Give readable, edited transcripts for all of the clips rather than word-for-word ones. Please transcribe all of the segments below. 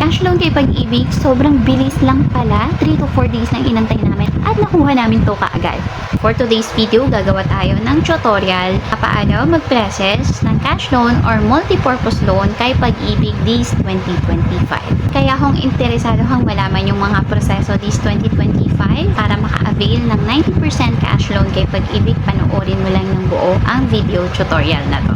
cash loan kay Pag-ibig, sobrang bilis lang pala. 3 to 4 days lang inantay namin at nakuha namin to kaagad. For today's video, gagawa tayo ng tutorial paano mag-process ng cash loan or multi-purpose loan kay Pag-ibig this 2025. Kaya kung interesado kang malaman yung mga proseso this 2025 para maka-avail ng 90% cash loan kay Pag-ibig, panoorin mo lang ng buo ang video tutorial na to.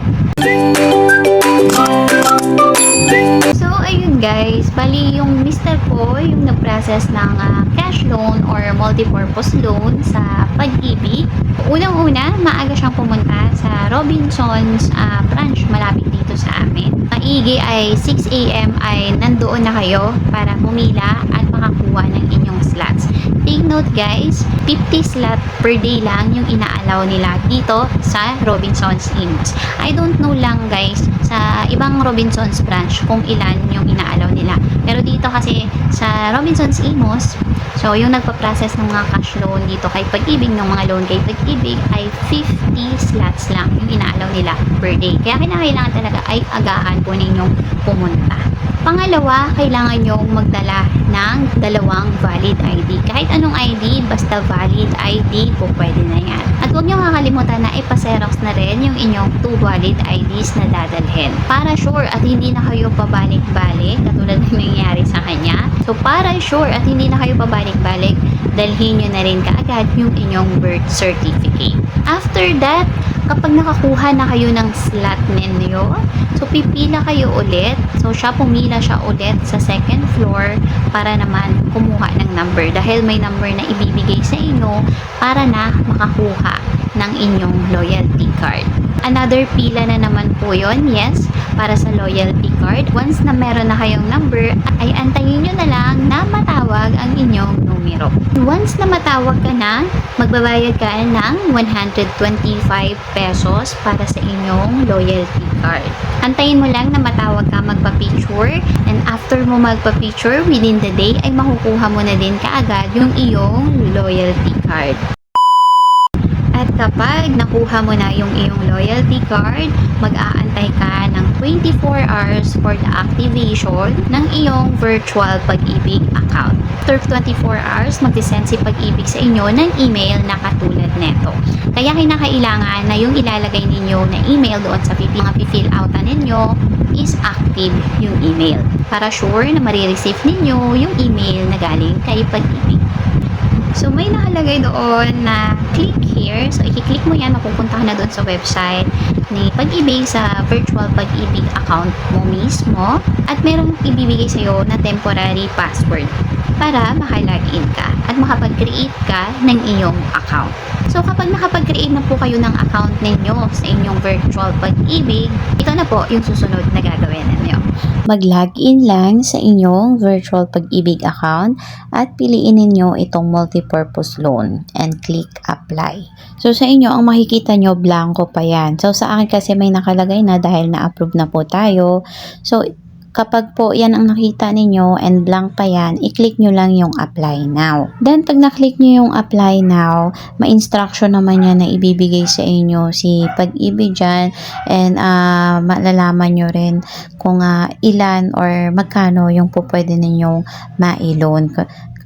So, ayun guys, bali yung mister ko, yung nag-process ng cash loan or multi-purpose loan sa Pag-ibig. Unang-una, maaga siyang pumunta sa Robinsons branch malapit dito sa amin. Maigi ay 6 AM ay nandoon na kayo para pumila at makakuha ng inyong slots. Take note guys, 50 slot per day lang yung inaalaw nila dito sa Robinsons Imos. I don't know lang guys sa ibang Robinsons branch kung ilan yung inaalaw nila. Pero dito kasi sa Robinsons Imos, so yung nagpa-process ng mga cash loan dito kay Pag-ibig, ng mga loan kay Pag-ibig ay 50 slots lang yung inaalaw nila per day. Kaya kinakailangan talaga ay agahan po ninyong pumunta. Pangalawa, kailangan nyong magdala ng 2 valid ID. Kahit anong ID, basta valid ID po pwede na yan. At huwag nyo kakalimutan na ipaserox na rin yung inyong 2 valid IDs na dadalhin. Para sure at hindi na kayo pabalik-balik, katulad ng nangyayari sa kanya. So para sure at hindi na kayo pabalik-balik, dalhin nyo na rin kaagad yung inyong birth certificate. After that, kapag nakakuha na kayo ng slot ninyo, so pipila kayo ulit. So pumila siya ulit sa second floor para naman kumuha ng number. Dahil may number na ibibigay sa inyo para na makakuha ng inyong loyalty card. Another pila na naman po yon, yes, para sa loyalty card. Once na meron na kayong number, ay antayin nyo na lang na matawag ang inyong numero. Once na matawag ka na, magbabayad ka ng 125 pesos para sa inyong loyalty card. Antayin mo lang na matawag ka, magpa-picture, and after mo magpa-picture, within the day, ay makukuha mo na din kaagad yung iyong loyalty card. At kapag nakuha mo na yung iyong loyalty card, mag-aantay ka ng 24 hours for the activation ng iyong virtual Pag-ibig account. After 24 hours, mag-send si Pag-ibig sa inyo ng email na katulad neto. Kaya kinakailangan na yung ilalagay ninyo na email doon sa mga fill outan ninyo is active yung email. Para sure na marireceive ninyo yung email na galing kay Pag-ibig. So, may nakalagay doon na click here. So, i-click mo yan, mapupunta ka na doon sa website ni Pag-ibig sa virtual Pag-ibig account mo mismo. At merong ibibigay sa'yo na temporary password para makalagin ka at makapag-create ka ng iyong account. So, kapag nakapag-create na po kayo ng account ninyo sa inyong virtual Pag-ibig, ito na po yung susunod na gagawin ninyo. Mag-login lang sa inyong virtual Pag-ibig account at piliin ninyo itong multi-purpose loan and click apply. So sa inyo, ang makikita nyo, blanco pa yan. So sa akin kasi may nakalagay na dahil na-approve na po tayo. So kapag po yan ang nakita ninyo and blank pa yan, i-click nyo lang yung apply now. Then pag na-click nyo yung apply now, ma-instruction naman yan na ibibigay sa inyo si Pag-ibig dyan, and malalaman nyo rin kung ilan or magkano yung po pwede ninyong ma-loan.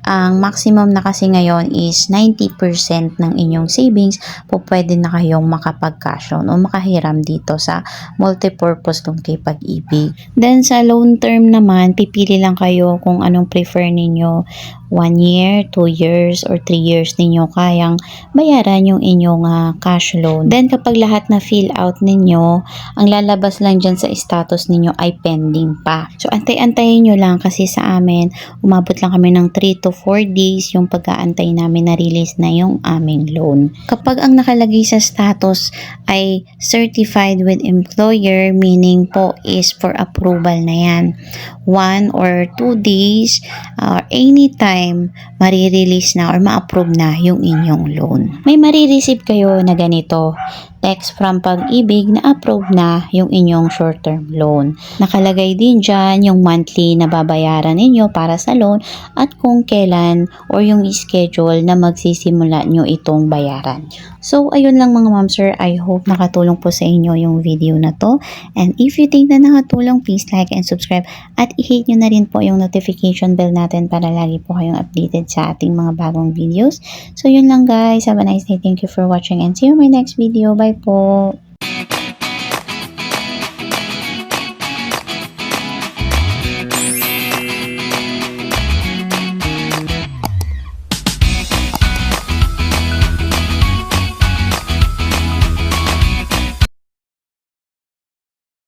Ang maximum na kasi ngayon is 90% ng inyong savings po pwede na kayong makapag-cash loan o makahiram dito sa multi-purpose loan kay Pag-ibig. Then sa loan term naman, pipili lang kayo kung anong prefer ninyo. 1 year, 2 years, or 3 years ninyo kayang bayaran yung inyong cash loan. Then kapag lahat na fill out ninyo, ang lalabas lang dyan sa status ninyo ay pending pa. So antay-antayin nyo lang kasi sa amin, umabot lang kami ng 3 to 4 days yung pag-aantay namin na release na yung aming loan. Kapag ang nakalagay sa status ay certified with employer, meaning po is for approval na yan. 1 or 2 days or anytime marirelease na or ma-approve na yung inyong loan. May marireceive kayo na ganito. text from Pag-ibig na approve na yung inyong short-term loan. Nakalagay din dyan yung monthly na babayaran ninyo para sa loan at kung kailan or yung schedule na magsisimula nyo itong bayaran. So, ayun lang mga ma'am sir. I hope nakatulong po sa inyo yung video na to. And if you think na nakatulong, please like and subscribe. At i-hit nyo na rin po yung notification bell natin para lagi po kayong updated sa ating mga bagong videos. So, yun lang guys. Have a nice day. Thank you for watching and see you in my next video. Bye po!